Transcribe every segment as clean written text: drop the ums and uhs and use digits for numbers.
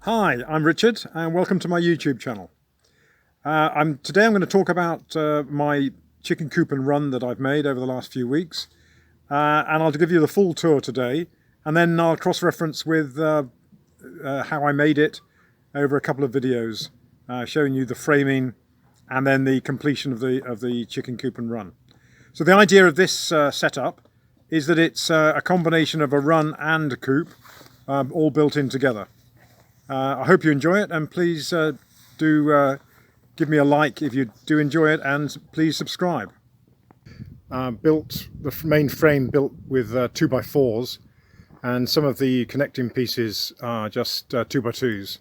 Hi, I'm Richard and welcome to my YouTube channel. Today I'm going to talk about my chicken coop and run that I've made over the last few weeks, and I'll give you the full tour today, and then I'll cross-reference with how I made it over a couple of videos showing you the framing and then the completion of the chicken coop and run. So the idea of this setup is that it's a combination of a run and a coop all built in together. I hope you enjoy it, and please do give me a like if you do enjoy it, and please subscribe. Built the main frame built with 2x4s, and some of the connecting pieces are just 2x2s.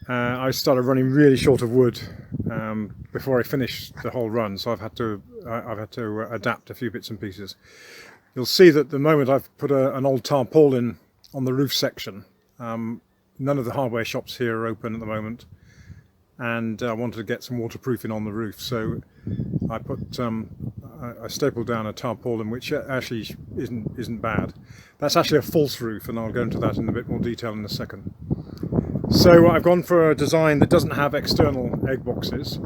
I started running really short of wood before I finished the whole run, so I've had to adapt a few bits and pieces. You'll see that at the moment I've put an old tarpaulin on the roof section. None of the hardware shops here are open at the moment, and I wanted to get some waterproofing on the roof, so I put I stapled down a tarpaulin, which actually isn't bad. That's actually a false roof, and I'll go into that in a bit more detail in a second. So I've gone for a design that doesn't have external egg boxes.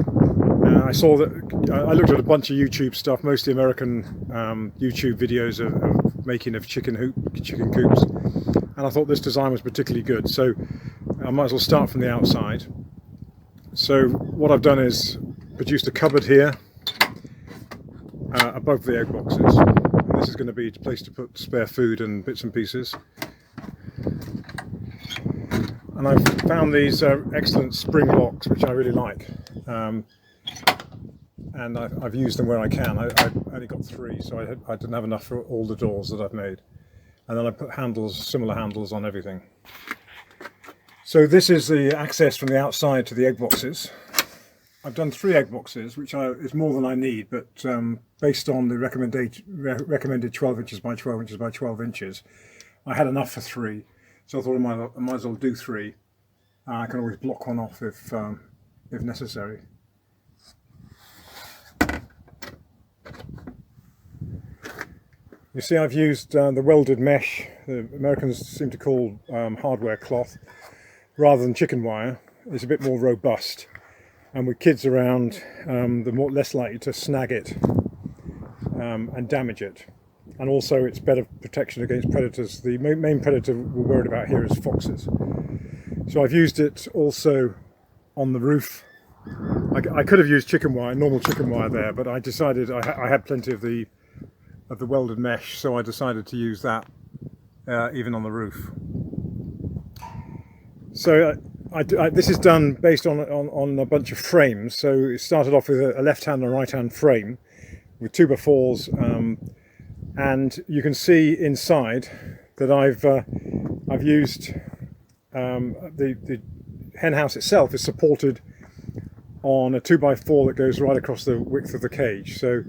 I saw that I looked at a bunch of YouTube stuff, mostly American YouTube videos of making of chicken coops, and I thought this design was particularly good, so I might as well start from the outside. So what I've done is produced a cupboard here above the egg boxes, and this is going to be a place to put spare food and bits and pieces. And I've found these excellent spring locks, which I really like, and I've used them where I can. I only got 3, so I didn't have enough for all the doors that I've made. And then I put similar handles on everything. So this is the access from the outside to the egg boxes. I've done 3 egg boxes, which is more than I need, but based on the recommended 12 inches by 12 inches by 12 inches, I had enough for 3. So I thought I might as well do 3. I can always block one off if necessary. You see, I've used the welded mesh. The Americans seem to call hardware cloth, rather than chicken wire. It's a bit more robust, and with kids around, they're less likely to snag it and damage it. And also it's better protection against predators. The main predator we're worried about here is foxes. So I've used it also on the roof. I could have used normal chicken wire there, but I decided I had plenty of the welded mesh, so I decided to use that even on the roof. So this is done based on a bunch of frames. So it started off with a left-hand and a right-hand frame with 2x4s. And you can see inside that I've used the hen house itself is supported on a 2x4 that goes right across the width of the cage. So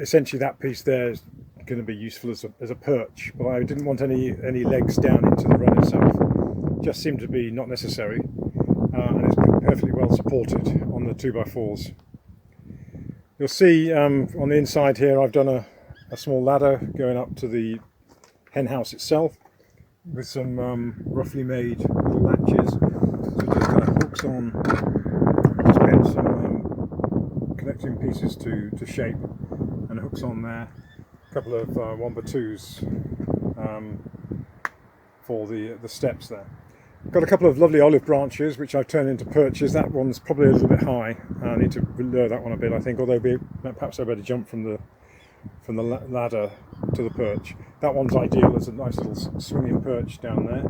essentially that piece there is going to be useful as a perch, but I didn't want any legs down into the run itself. It just seemed to be not necessary, and it's perfectly well supported on the 2x4s. You'll see on the inside here I've done a small ladder going up to the hen house itself with some roughly made little latches. So it just kind of hooks on, just bent some connecting pieces to shape and hooks on there. A couple of 1x2s for the steps there. I've got a couple of lovely olive branches which I've turned into perches. That one's probably a little bit high. I need to lower that one a bit, I think, although perhaps I better jump from the ladder to the perch. That one's ideal as a nice little swinging perch down there.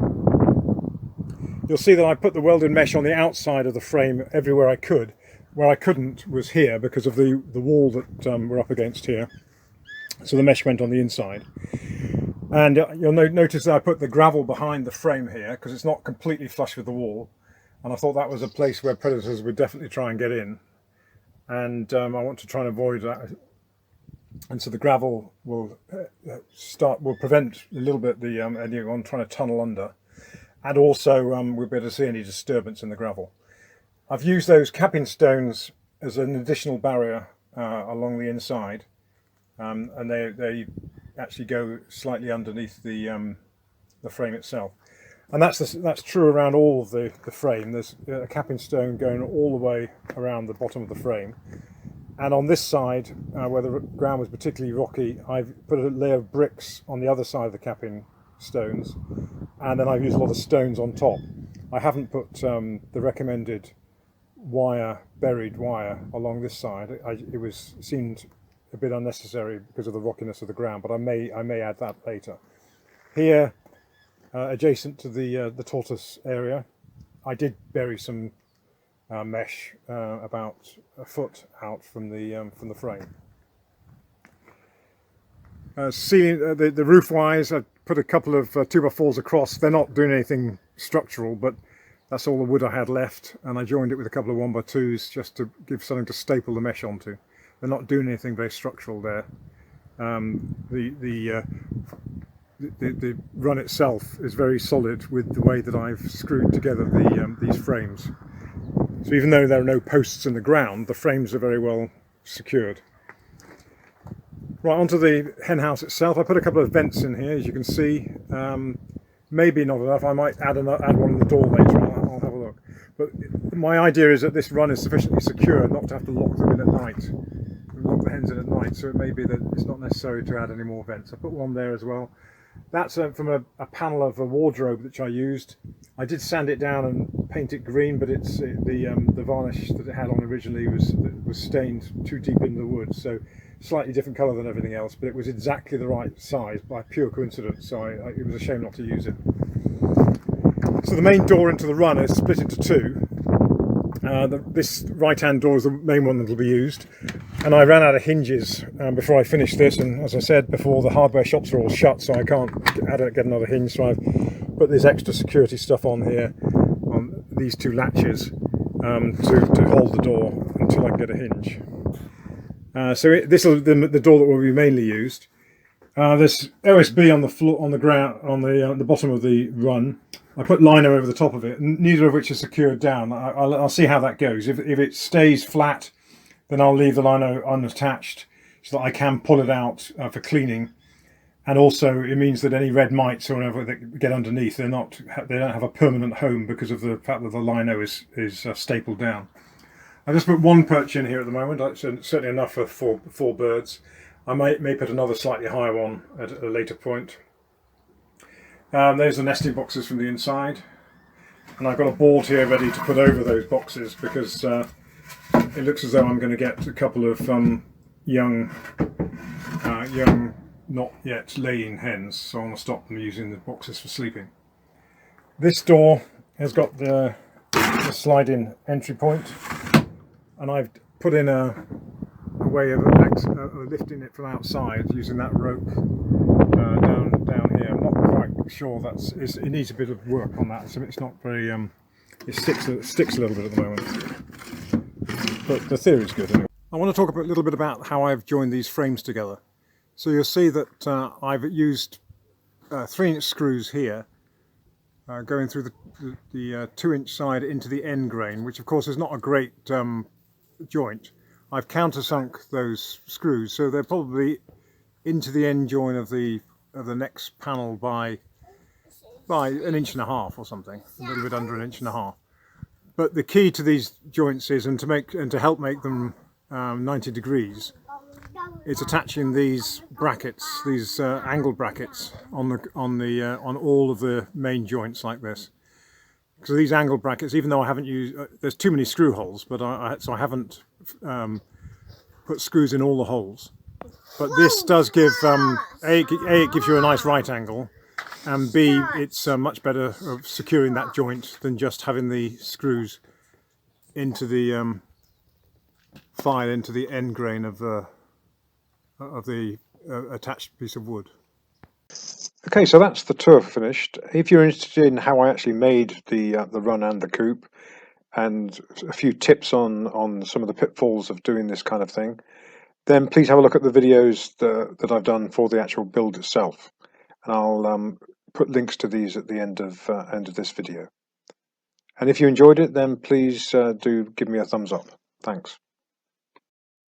You'll see that I put the welded mesh on the outside of the frame everywhere I could. Where I couldn't was here because of the wall that we're up against here. So the mesh went on the inside. And you'll notice that I put the gravel behind the frame here because it's not completely flush with the wall. And I thought that was a place where predators would definitely try and get in. And I want to try and avoid that. And so the gravel will prevent a little bit anyone trying to tunnel under, and also we'll be able to see any disturbance in the gravel. I've used those capping stones as an additional barrier along the inside, and they actually go slightly underneath the frame itself. And that's true around all of the frame. There's a capping stone going all the way around the bottom of the frame. And on this side, where the ground was particularly rocky, I've put a layer of bricks on the other side of the capping stones, and then I've used a lot of stones on top. I haven't put the recommended buried wire along this side. It seemed a bit unnecessary because of the rockiness of the ground, but I may add that later. Here, adjacent to the tortoise area, I did bury some mesh about a foot out from the frame. The roof wise, I put a couple of 2x4s across. They're not doing anything structural, but that's all the wood I had left, and I joined it with a couple of 1x2s just to give something to staple the mesh onto. They're not doing anything very structural there. The run itself is very solid with the way that I've screwed together these frames. So even though there are no posts in the ground, the frames are very well secured. Right, onto the hen house itself. I put a couple of vents in here, as you can see. Maybe not enough. I might add one in the door later on. I'll have a look. But my idea is that this run is sufficiently secure not to have to lock them in at night. Lock the hens in at night, so it may be that it's not necessary to add any more vents. I put one there as well. That's from a panel of a wardrobe which I used. I did sand it down and paint it green, but the varnish that it had on originally was stained too deep in the wood, so slightly different colour than everything else, but it was exactly the right size by pure coincidence, so it was a shame not to use it. So the main door into the run is split into two. This right-hand door is the main one that will be used, and I ran out of hinges before I finished this, and as I said before, the hardware shops are all shut, so I can't get another hinge, so I've put this extra security stuff on here, on these two latches, to hold the door until I can get a hinge. So this is the door that will be mainly used. There's OSB on the floor, on the ground, on the bottom of the run. I put lino over the top of it, neither of which is secured down. I'll see how that goes. If it stays flat, then I'll leave the lino unattached so that I can pull it out for cleaning. And also, it means that any red mites or whatever that get underneath, they don't have a permanent home because of the fact that the lino is stapled down. I just put one perch in here at the moment. That's certainly enough for four birds. I may put another slightly higher one at a later point. There's the nesting boxes from the inside, and I've got a board here ready to put over those boxes because it looks as though I'm going to get a couple of young, not yet laying hens, so I want to stop them using the boxes for sleeping. This door has got the slide-in entry point, and I've put in a way of lifting it from outside using that rope down here. I'm not quite sure it needs a bit of work on that, so it's not very it sticks a little bit at the moment, but the theory is good anyway. I want to talk a little bit about how I've joined these frames together. So you'll see that I've used 3-inch screws here going through the 2-inch side into the end grain, which of course is not a great joint. I've countersunk those screws, so they're probably into the end join of the next panel by 1.5 inches or something, a little bit under 1.5 inches. But the key to these joints is, and to help make them 90 degrees, it's attaching these brackets, these angle brackets on all of the main joints like this. So these angle brackets, even though I haven't used, there's too many screw holes, but so I haven't put screws in all the holes. But this does give, A, it gives you a nice right angle, and B, it's much better of securing that joint than just having the screws into the file into the end grain of the attached piece of wood. Okay, so that's the tour finished. If you're interested in how I actually made the run and the coop, and a few tips on some of the pitfalls of doing this kind of thing, then please have a look at the videos that I've done for the actual build itself, and I'll put links to these at the end of this video. And if you enjoyed it, then please do give me a thumbs up. Thanks.